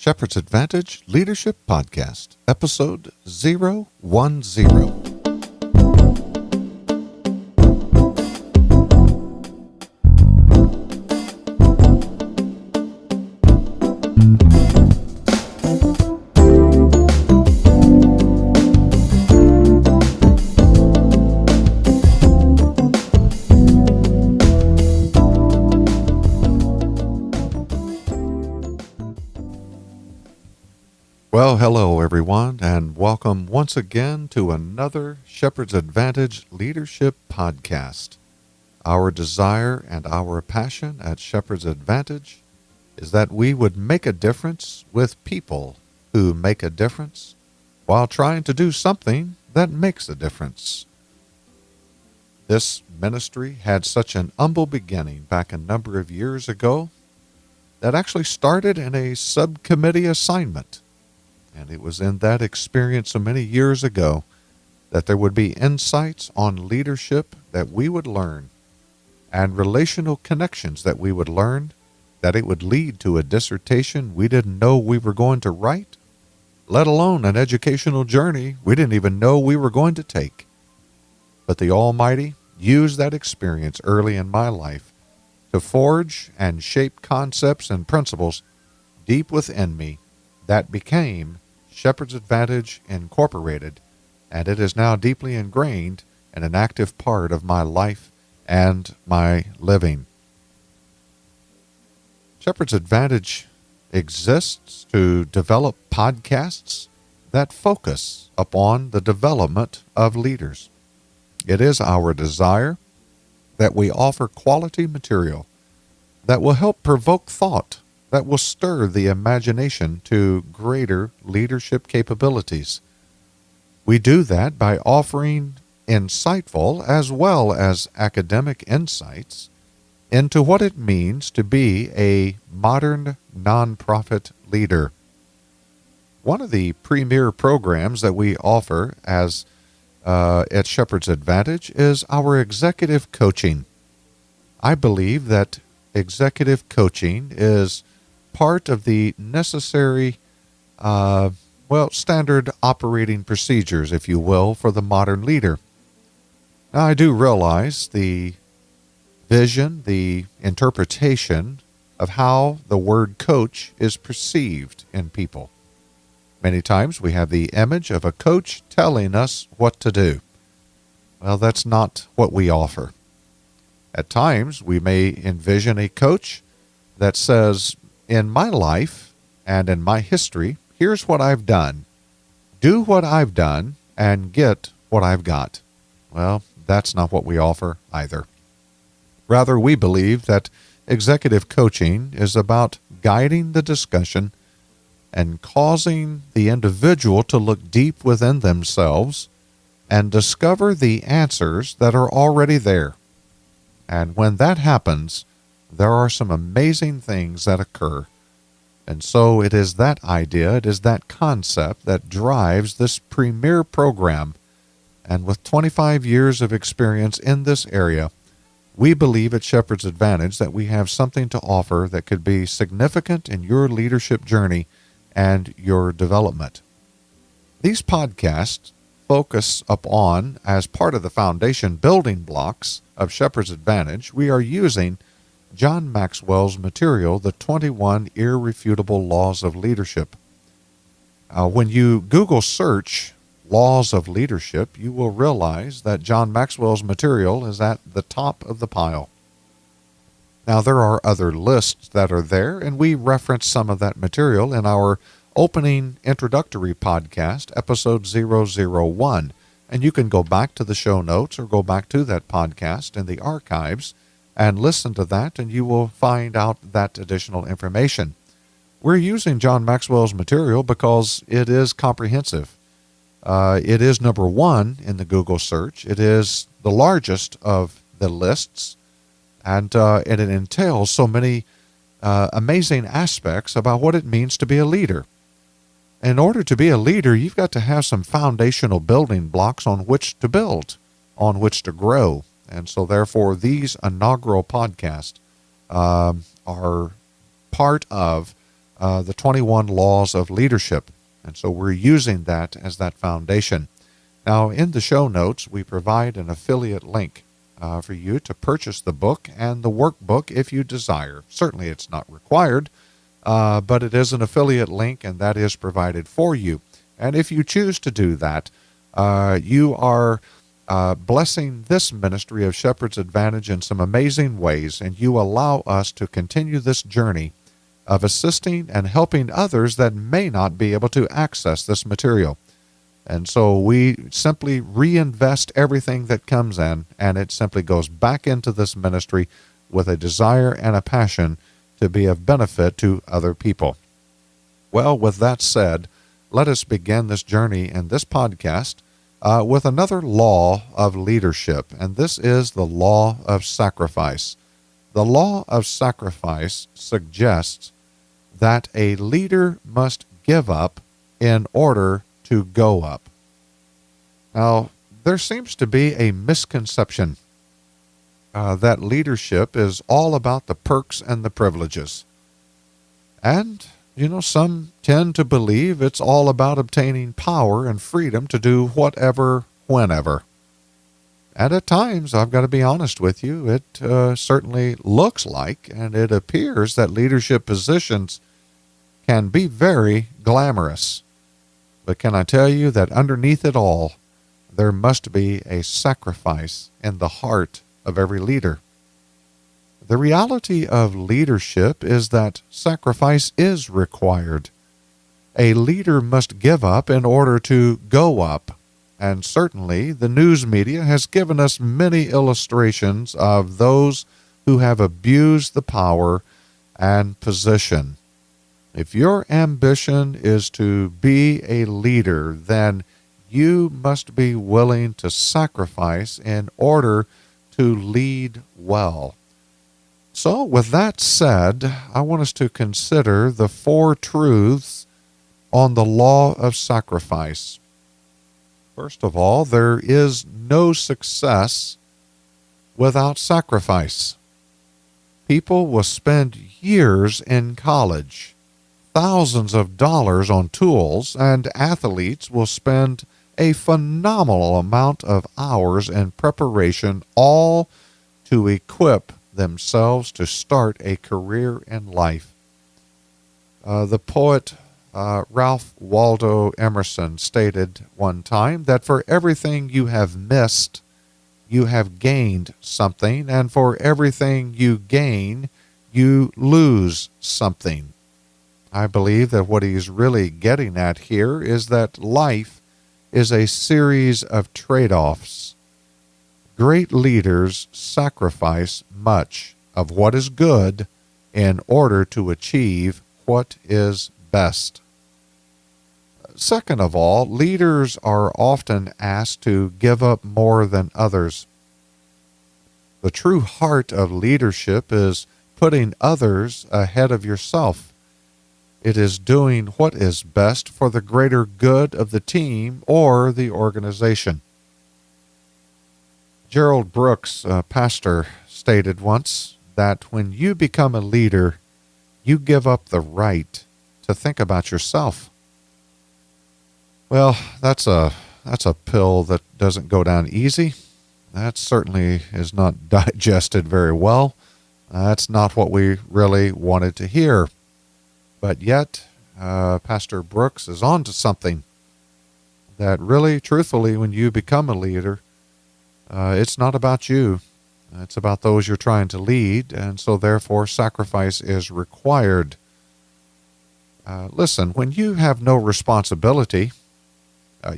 Shepherd's Advantage Leadership Podcast, Episode 010. Well, hello everyone, and welcome once again to another Shepherd's Advantage Leadership Podcast. Our desire and our passion at Shepherd's Advantage is that we would make a difference with people who make a difference while trying to do something that makes a difference. This ministry had such an humble beginning back a number of years ago that actually started in a subcommittee assignment. And it was in that experience so many years ago that there would be insights on leadership that we would learn and relational connections that we would learn, that it would lead to a dissertation we didn't know we were going to write, let alone an educational journey we didn't even know we were going to take. But the Almighty used that experience early in my life to forge and shape concepts and principles deep within me that became Shepherd's Advantage Incorporated, and it is now deeply ingrained and an active part of my life and my living. Shepherd's Advantage exists to develop podcasts that focus upon the development of leaders. It is our desire that we offer quality material that will help provoke thought, that will stir the imagination to greater leadership capabilities. We do that by offering insightful as well as academic insights into what it means to be a modern nonprofit leader. One of the premier programs that we offer at Shepherd's Advantage is our executive coaching. I believe that executive coaching is part of the necessary, standard operating procedures, if you will, for the modern leader. Now, I do realize the vision, the interpretation of how the word coach is perceived in people. Many times we have the image of a coach telling us what to do. Well, that's not what we offer. At times, we may envision a coach that says, in my life and in my history, here's what I've done. Do what I've done and get what I've got. Well, that's not what we offer either. Rather, we believe that executive coaching is about guiding the discussion and causing the individual to look deep within themselves and discover the answers that are already there. And when that happens, there are some amazing things that occur. And so it is that idea, it is that concept that drives this premier program. And with 25 years of experience in this area, we believe at Shepherd's Advantage that we have something to offer that could be significant in your leadership journey and your development. These podcasts focus upon, as part of the foundation building blocks of Shepherd's Advantage, we are using John Maxwell's material, The 21 Irrefutable Laws of Leadership. When you Google search Laws of Leadership, you will realize that John Maxwell's material is at the top of the pile. Now, there are other lists that are there, and we reference some of that material in our opening introductory podcast, episode 001. And you can go back to the show notes or go back to that podcast in the archives and listen to that, and you will find out that additional information. We're using John Maxwell's material because it is comprehensive. It is number one in the Google search. It is the largest of the lists, and it entails so many amazing aspects about what it means to be a leader. In order to be a leader, you've got to have some foundational building blocks on which to build, on which to grow. And so therefore, these inaugural podcasts are part of the 21 Laws of Leadership. And so we're using that as that foundation. Now, in the show notes, we provide an affiliate link for you to purchase the book and the workbook if you desire. Certainly it's not required, but it is an affiliate link, and that is provided for you. And if you choose to do that, you are blessing this ministry of Shepherd's Advantage in some amazing ways, and you allow us to continue this journey of assisting and helping others that may not be able to access this material. And so we simply reinvest everything that comes in, and it simply goes back into this ministry with a desire and a passion to be of benefit to other people. Well, with that said, let us begin this journey in this podcast with another law of leadership, and this is the law of sacrifice. The law of sacrifice suggests that a leader must give up in order to go up. Now, there seems to be a misconception that leadership is all about the perks and the privileges. And, some tend to believe it's all about obtaining power and freedom to do whatever, whenever. And at times, I've got to be honest with you, it certainly looks like, and it appears that leadership positions can be very glamorous. But can I tell you that underneath it all, there must be a sacrifice in the heart of every leader. The reality of leadership is that sacrifice is required. A leader must give up in order to go up. And certainly, the news media has given us many illustrations of those who have abused the power and position. If your ambition is to be a leader, then you must be willing to sacrifice in order to lead well. So, with that said, I want us to consider the 4 truths on the law of sacrifice. First of all, there is no success without sacrifice. People will spend years in college, thousands of dollars on tools, and athletes will spend a phenomenal amount of hours in preparation, all to equip themselves to start a career in life. The poet Ralph Waldo Emerson stated one time that for everything you have missed, you have gained something, and for everything you gain, you lose something. I believe that what he's really getting at here is that life is a series of trade-offs. Great leaders sacrifice much of what is good in order to achieve what is best. Second of all, leaders are often asked to give up more than others. The true heart of leadership is putting others ahead of yourself. It is doing what is best for the greater good of the team or the organization. Gerald Brooks, a pastor, stated once that when you become a leader, you give up the right to think about yourself. Well, that's a pill that doesn't go down easy. That certainly is not digested very well. That's not what we really wanted to hear. But yet, Pastor Brooks is on to something that really, truthfully, when you become a leader, it's not about you. It's about those you're trying to lead, and so therefore sacrifice is required. Listen, when you have no responsibility,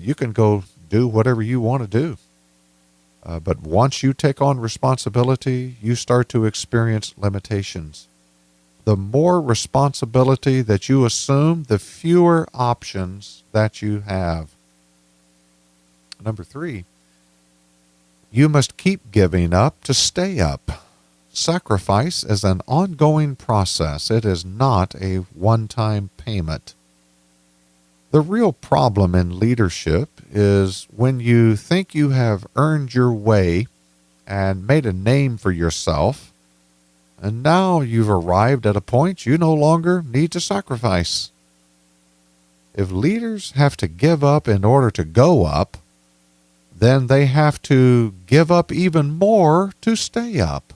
you can go do whatever you want to do. But once you take on responsibility, you start to experience limitations. The more responsibility that you assume, the fewer options that you have. Number 3, you must keep giving up to stay up. Sacrifice is an ongoing process. It is not a one-time payment. The real problem in leadership is when you think you have earned your way and made a name for yourself, And now you've arrived at a point you no longer need to sacrifice. If leaders have to give up in order to go up, then they have to give up even more to stay up.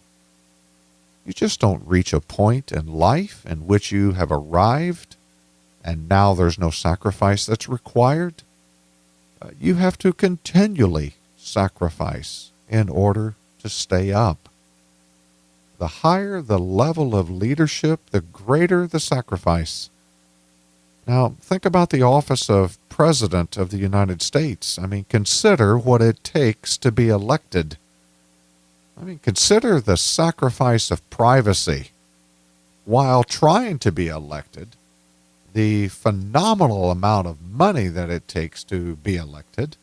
You just don't reach a point in life in which you have arrived and now there's no sacrifice that's required. You have to continually sacrifice in order to stay up. The higher the level of leadership, the greater the sacrifice. Now, think about the office of President of the United States. Consider what it takes to be elected. Consider the sacrifice of privacy while trying to be elected, the phenomenal amount of money that it takes to be elected,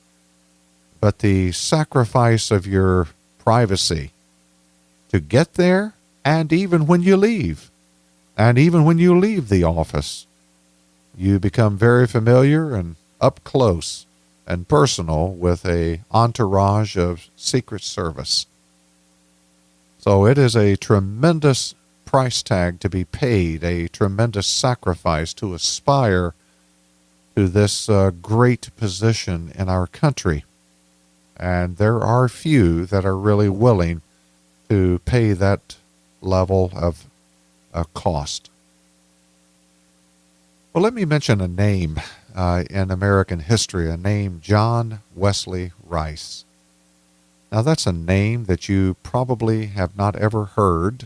but the sacrifice of your privacy to get there, and even when you leave. And even when you leave the office, you become very familiar and up close and personal with an entourage of Secret Service. So it is a tremendous price tag to be paid, a tremendous sacrifice to aspire to this great position in our country. And there are few that are really willing to pay that level of cost. Well, let me mention a name in American history, a name, John Wesley Rice. Now, that's a name that you probably have not ever heard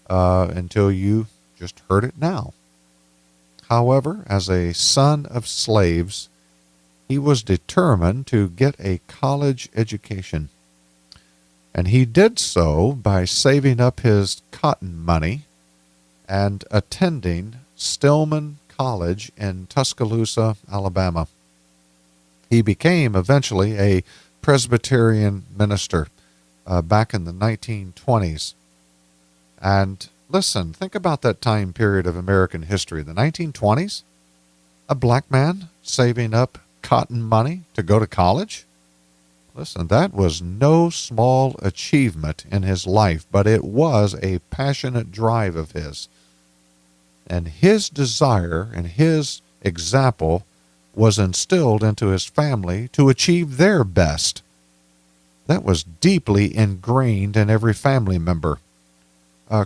until you just heard it now. However, as a son of slaves, he was determined to get a college education. And he did so by saving up his cotton money and attending Stillman College in Tuscaloosa, Alabama. He became eventually a Presbyterian minister back in the 1920s. And listen, think about that time period of American history, the 1920s. A black man saving up cotton money to go to college? Listen, that was no small achievement in his life, but it was a passionate drive of his. And his desire and his example was instilled into his family to achieve their best. That was deeply ingrained in every family member.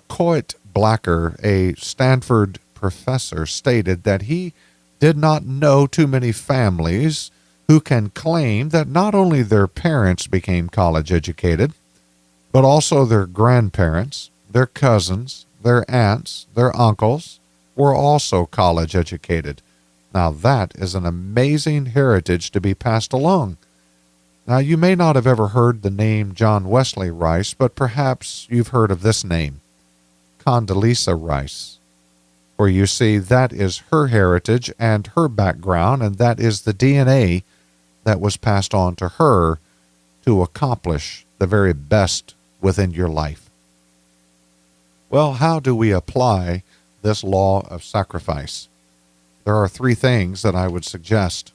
Coit Blacker, a Stanford professor, stated that he did not know too many families who can claim that not only their parents became college educated, but also their grandparents, their cousins, their aunts, their uncles were also college educated. Now that is an amazing heritage to be passed along. Now you may not have ever heard the name John Wesley Rice, but perhaps you've heard of this name, Condoleezza Rice. For you see, that is her heritage and her background, and that is the DNA that was passed on to her to accomplish the very best within your life. Well, how do we apply this law of sacrifice? There are three things that I would suggest.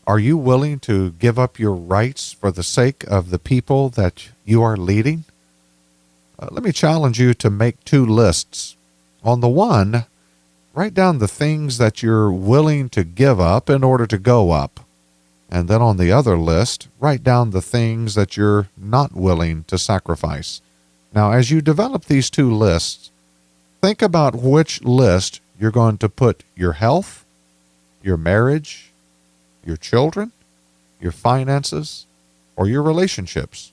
Are you willing to give up your rights for the sake of the people that you are leading? Let me challenge you to make two lists. On the one, write down the things that you're willing to give up in order to go up. And then on the other list, write down the things that you're not willing to sacrifice. Now, as you develop these two lists, think about which list you're going to put your health, your marriage, your children, your finances, or your relationships.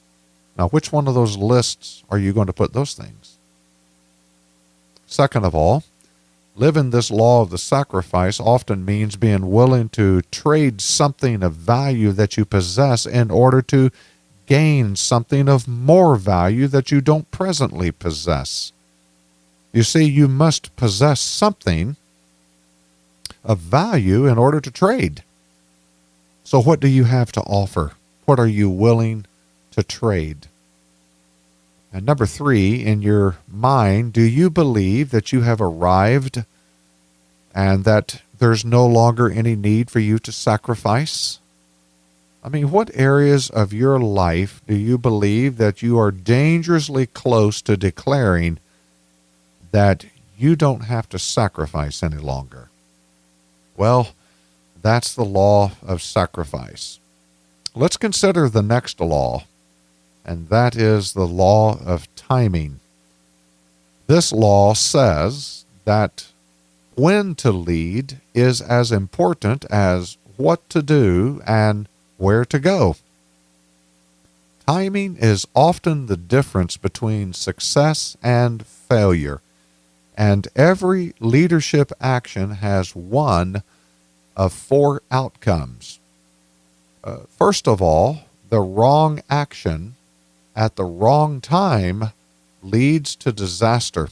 Now, which one of those lists are you going to put those things? Second of all, living this law of the sacrifice often means being willing to trade something of value that you possess in order to gain something of more value that you don't presently possess. You see, you must possess something of value in order to trade. So what do you have to offer? What are you willing to trade? And number three, in your mind, do you believe that you have arrived and that there's no longer any need for you to sacrifice? What areas of your life do you believe that you are dangerously close to declaring that you don't have to sacrifice any longer. Well, that's the law of sacrifice. Let's consider the next law, and that is the law of timing. This law says that when to lead is as important as what to do and where to go. Timing is often the difference between success and failure, and every leadership action has one of four outcomes. First of all, the wrong action at the wrong time leads to disaster.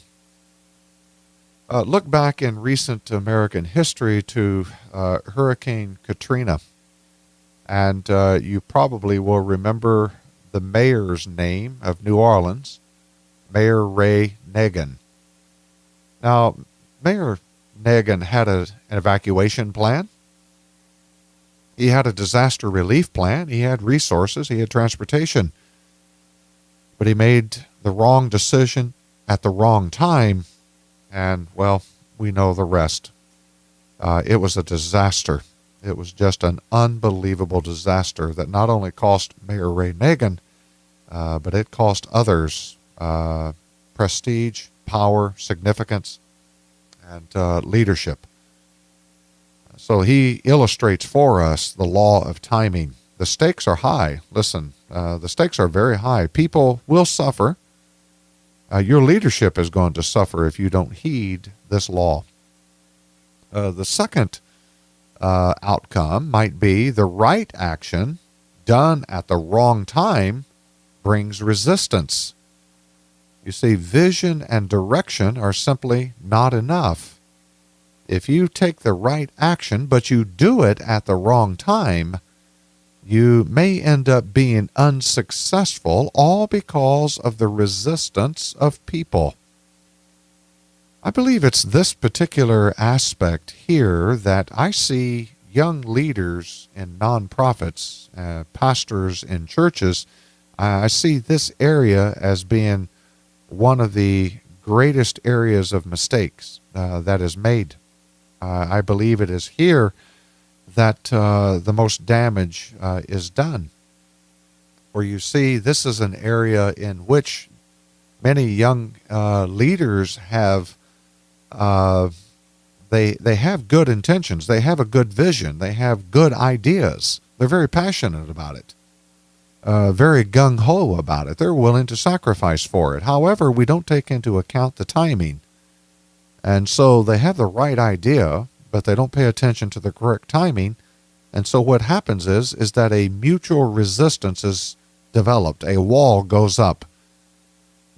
Look back in recent American history to Hurricane Katrina, and you probably will remember the mayor's name of New Orleans, Mayor Ray Nagin. Now, Mayor Nagin had an evacuation plan. He had a disaster relief plan. He had resources. He had transportation. But he made the wrong decision at the wrong time, and, well, we know the rest. It was a disaster. It was just an unbelievable disaster that not only cost Mayor Ray Nagin, but it cost others prestige, power, significance, and leadership. So he illustrates for us the law of timing. The stakes are high. Listen, the stakes are very high. People will suffer. Your leadership is going to suffer if you don't heed this law. The second outcome might be the right action done at the wrong time brings resistance. You see, vision and direction are simply not enough. If you take the right action, but you do it at the wrong time, you may end up being unsuccessful, all because of the resistance of people. I believe it's this particular aspect here that I see young leaders in nonprofits, pastors in churches. I see this area as being one of the greatest areas of mistakes that is made. I believe it is here that the most damage is done. Where you see, this is an area in which many young leaders have they have good intentions, they have a good vision, they have good ideas. They're very passionate about it, very gung-ho about it. They're willing to sacrifice for it. However, we don't take into account the timing. And so they have the right idea, but they don't pay attention to the correct timing. And so what happens is that a mutual resistance is developed. A wall goes up.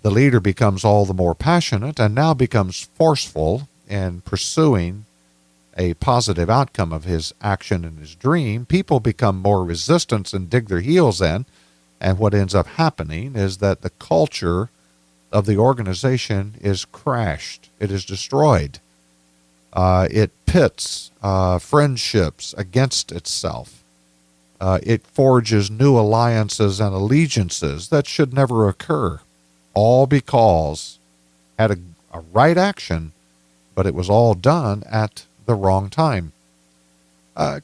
The leader becomes all the more passionate and now becomes forceful in pursuing a positive outcome of his action and his dream. People become more resistant and dig their heels in. And what ends up happening is that the culture of the organization is crashed. It is destroyed. It pits friendships against itself. It forges new alliances and allegiances that should never occur, all because had a right action, but it was all done at the wrong time.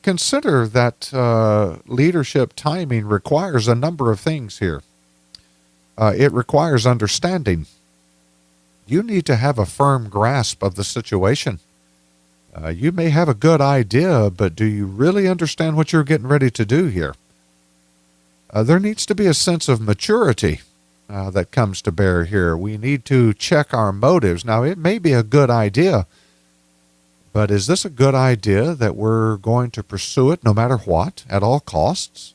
Consider that leadership timing requires a number of things here. It requires understanding. You need to have a firm grasp of the situation. You may have a good idea, but do you really understand what you're getting ready to do here? There needs to be a sense of maturity that comes to bear here. We need to check our motives. Now, it may be a good idea, but is this a good idea that we're going to pursue it no matter what, at all costs?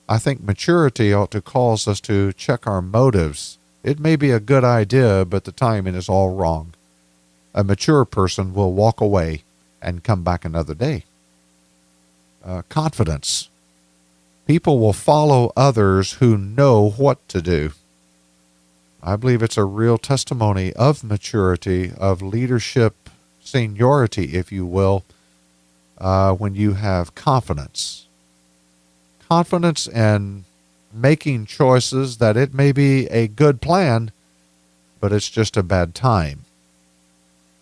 I think maturity ought to cause us to check our motives. It may be a good idea, but the timing is all wrong. A mature person will walk away and come back another day. Confidence. People will follow others who know what to do. I believe it's a real testimony of maturity, of leadership, seniority, if you will, when you have confidence. Confidence in making choices that it may be a good plan, but it's just a bad time.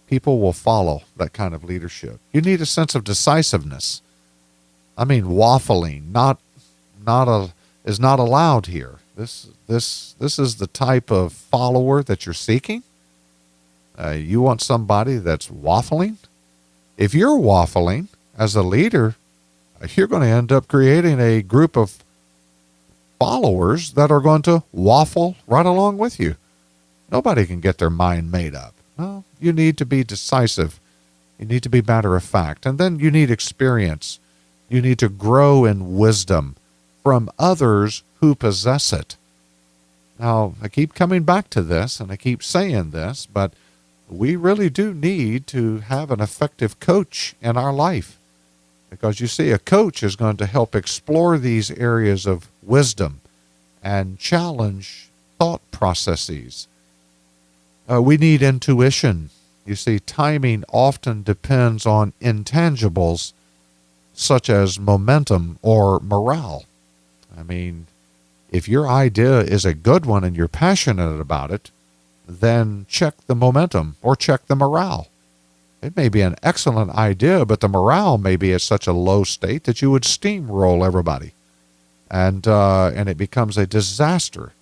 people will follow that kind of leadership. You need a sense of decisiveness. I mean, waffling is not allowed here. This is the type of follower that you're seeking. You want somebody that's waffling. If you're waffling as a leader, you're going to end up creating a group of followers that are going to waffle right along with you. Nobody can get their mind made up. No, you need to be decisive. You need to be matter of fact. And then you need experience. You need to grow in wisdom from others who possess it. Now, I keep coming back to this, and I keep saying this, but we really do need to have an effective coach in our life. Because you see, a coach is going to help explore these areas of wisdom and challenge thought processes. We need intuition. You see, timing often depends on intangibles such as momentum or morale. I mean, if your idea is a good one and you're passionate about it, then check the momentum or check the morale. It may be an excellent idea, but the morale may be at such a low state that you would steamroll everybody, and it becomes a disaster.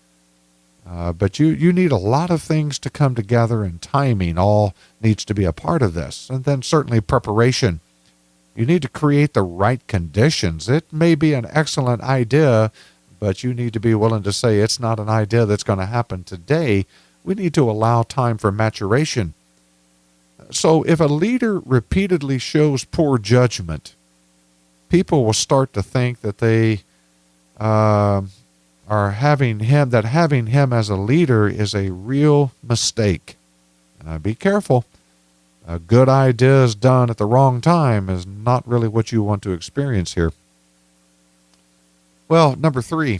But you need a lot of things to come together, and timing all needs to be a part of this. And then certainly preparation. You need to create the right conditions. It may be an excellent idea, but you need to be willing to say it's not an idea that's going to happen today. We need to allow time for maturation. So if a leader repeatedly shows poor judgment, people will start to think that they having him as a leader is a real mistake. And be careful. Good ideas done at the wrong time is not really what you want to experience here. Well, number 3,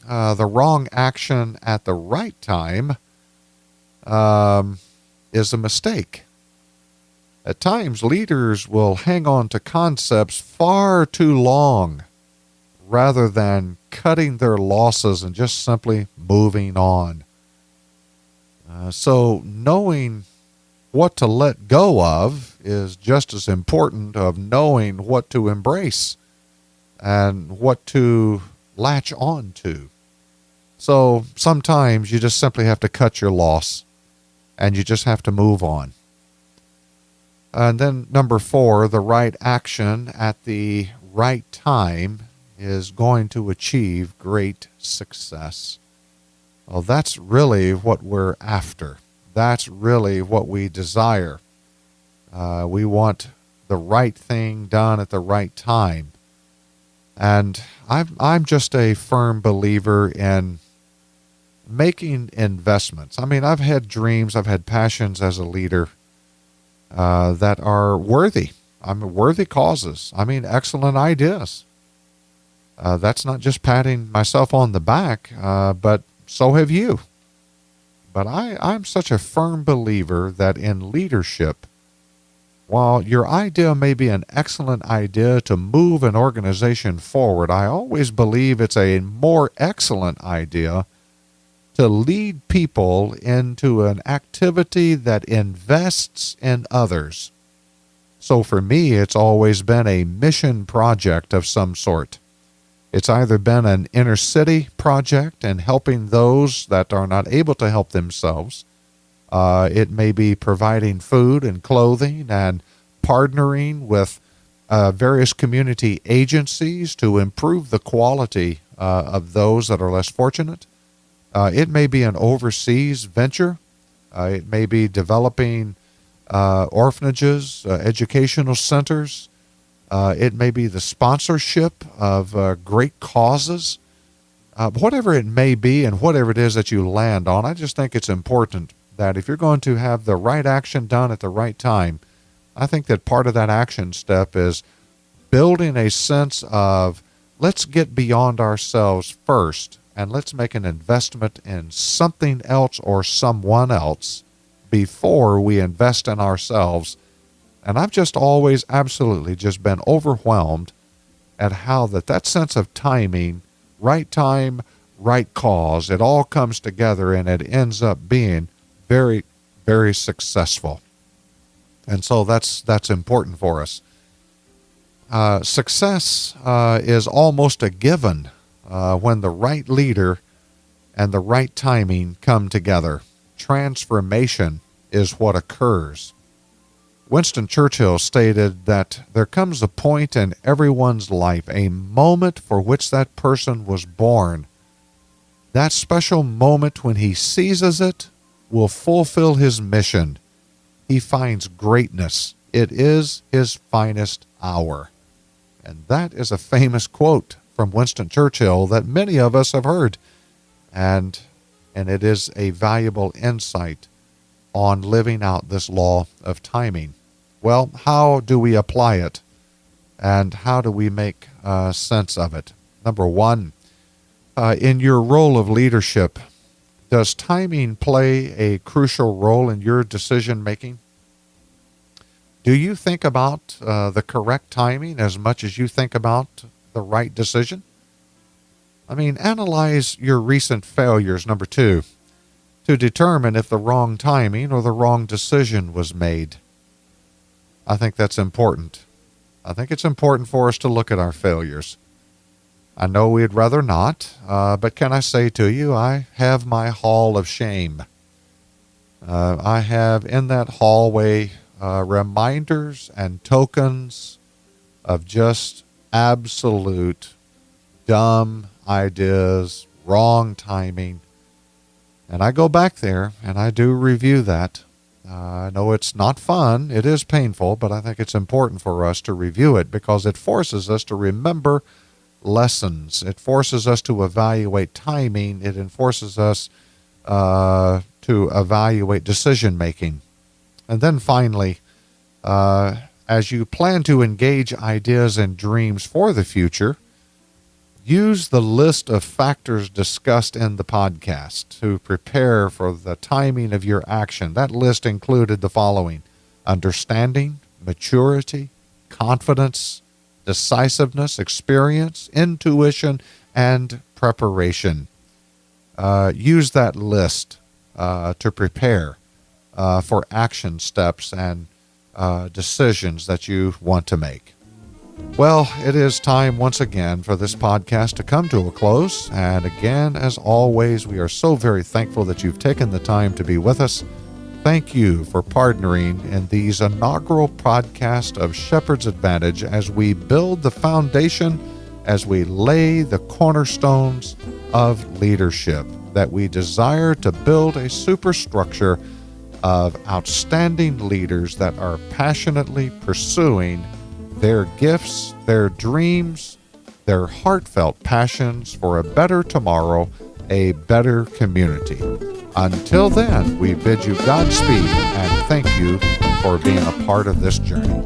the wrong action at the right time is a mistake. At times, leaders will hang on to concepts far too long rather than cutting their losses and just simply moving on. So knowing what to let go of is just as important of knowing what to embrace and what to latch on to. So sometimes you just simply have to cut your loss and you just have to move on. And then number 4, the right action at the right time is going to achieve great success. Well, that's really what we're after. That's really what we desire. We want the right thing done at the right time. And I'm just a firm believer in making investments. I mean, I've had dreams, I've had passions as a leader that are worthy. Worthy causes. I mean, excellent ideas. That's not just patting myself on the back, but so have you. But I'm such a firm believer that in leadership, while your idea may be an excellent idea to move an organization forward, I always believe it's a more excellent idea to lead people into an activity that invests in others. So for me, it's always been a mission project of some sort. It's either been an inner city project and helping those that are not able to help themselves. It may be providing food and clothing and partnering with various community agencies to improve the quality of those that are less fortunate. It may be an overseas venture. It may be developing orphanages, educational centers. It may be the sponsorship of great causes. Whatever it may be and whatever it is that you land on, I just think it's important that if you're going to have the right action done at the right time, I think that part of that action step is building a sense of let's get beyond ourselves first and let's make an investment in something else or someone else before we invest in ourselves. And I've just always absolutely just been overwhelmed at how that sense of timing, right time, right cause, it all comes together and it ends up being very, very successful. And so that's important for us. Success is almost a given when the right leader and the right timing come together. Transformation is what occurs. Winston Churchill stated that there comes a point in everyone's life, a moment for which that person was born. That special moment when he seizes it will fulfill his mission. He finds greatness. It is his finest hour. And that is a famous quote from Winston Churchill that many of us have heard. And it is a valuable insight on living out this law of timing. Well, how do we apply it? And how do we make sense of it? Number one, in your role of leadership, does timing play a crucial role in your decision making? Do you think about the correct timing as much as you think about the right decision? I mean, analyze your recent failures, number two, to determine if the wrong timing or the wrong decision was made. I think that's important. I think it's important for us to look at our failures. I know we'd rather not, but can I say to you, I have my hall of shame. I have in that hallway reminders and tokens of just absolute dumb ideas, wrong timing. And I go back there and I do review that. I know it's not fun. It is painful, but I think it's important for us to review it because it forces us to remember lessons. It forces us to evaluate timing. It enforces us to evaluate decision making. And then finally, as you plan to engage ideas and dreams for the future, use the list of factors discussed in the podcast to prepare for the timing of your action. That list included the following: understanding, maturity, confidence, decisiveness, experience, intuition, and preparation. Use that list to prepare for action steps and decisions that you want to make. Well, it is time once again for this podcast to come to a close. And again, as always, we are so very thankful that you've taken the time to be with us. Thank you for partnering in these inaugural podcasts of Shepherd's Advantage as we build the foundation, as we lay the cornerstones of leadership, that we desire to build a superstructure of outstanding leaders that are passionately pursuing their gifts, their dreams, their heartfelt passions for a better tomorrow, a better community. Until then, we bid you Godspeed and thank you for being a part of this journey.